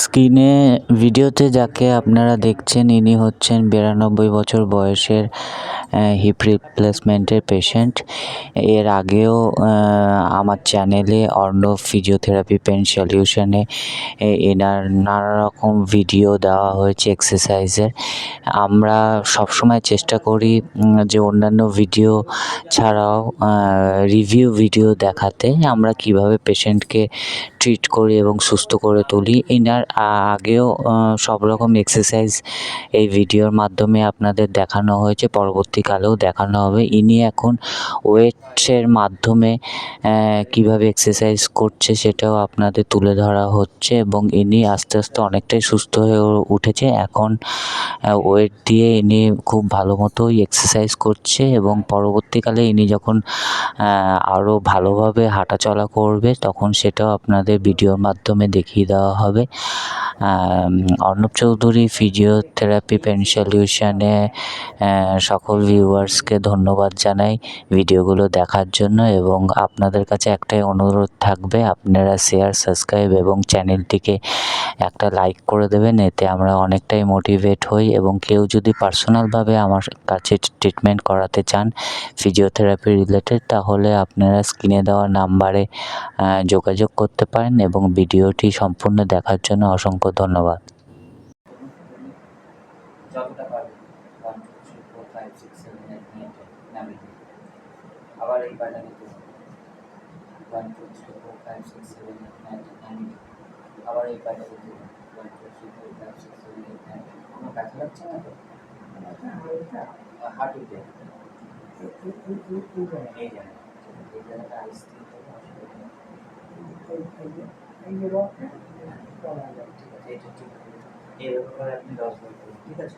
স্ক্রিনে ভিডিওতে যাকে আপনারা দেখছেন ইনি হচ্ছেন 92 বছর বয়সের হিপ রিপ্লেসমেন্টের পেশেন্ট। এর আগেও আমার চ্যানেলে অর্ণব ফিজিওথেরাপি পেন সলিউশনে এনার নানা রকম ভিডিও দেওয়া হয়েছে এক্সারসাইজের। আমরা সবসময় চেষ্টা করি যে অন্যান্য ভিডিও ছাড়াও রিভিউ ভিডিও দেখাতে, আমরা কিভাবে পেশেন্টকে ট্রিট করি এবং সুস্থ করে তুলি। এনার আগেও সব রকম এক্সারসাইজ এই ভিডিওর মাধ্যমে আপনাদের দেখানো হয়েছে, পরবর্তীকালেও দেখানো হবে। ইনি এখন ওয়েটের মাধ্যমে কিভাবে এক্সারসাইজ করছে সেটাও আপনাদের তুলে ধরা হচ্ছে এবং ইনি আস্তে আস্তে অনেকটাই সুস্থ হয়ে উঠেছে। এখন ওয়েট দিয়ে ইনি খুব ভালো মতোই এক্সারসাইজ করছে এবং পরবর্তীকালে ইনি যখন আরও ভালোভাবে হাঁটাচলা করবে তখন সেটাও আপনাদের ভিডিওর মাধ্যমে দেখিয়ে দেওয়া হবে। অর্ণব চৌধুরী ফিজিওথেরাপি পেন সলিউশনে সকল ভিউয়ার্সকে ধন্যবাদ জানাই ভিডিওগুলো দেখার জন্য এবং আপনাদের কাছে একটাই অনুরোধ থাকবে, আপনারা শেয়ার, সাবস্ক্রাইব এবং চ্যানেলটিকে একটা লাইক করে দেবেন। এতে আমরা অনেকটাই মোটিভেট হই এবং কেউ যদি পার্সোনালভাবে আমার কাছে ট্রিটমেন্ট করাতে চান ফিজিওথেরাপি রিলেটেড, তাহলে আপনারা স্ক্রিনে দেওয়া নাম্বারে যোগাযোগ করতে পারেন এবং ভিডিওটি সম্পূর্ণ দেখার জন্য অসংখ্য ধন্যবাদ। যতটা পারবেন 1 2 3 4 5 6 7 8 9 10 নামিয়ে আবার এই পাটা নিতে 1 2 3 4 5 6 7 8 9 10 নামিয়ে আবার এই পাটা নিতে 1 2 3 4 5 6 7 8 9 10। কোনো ব্যথা লাগছে না তো? হাঁটুতে এই জায়গাটা আইস দিয়ে ঠিক আছে, এটা ঠিক আছে। এই ব্যাপারে আপনি 10 বার করুন, ঠিক আছে?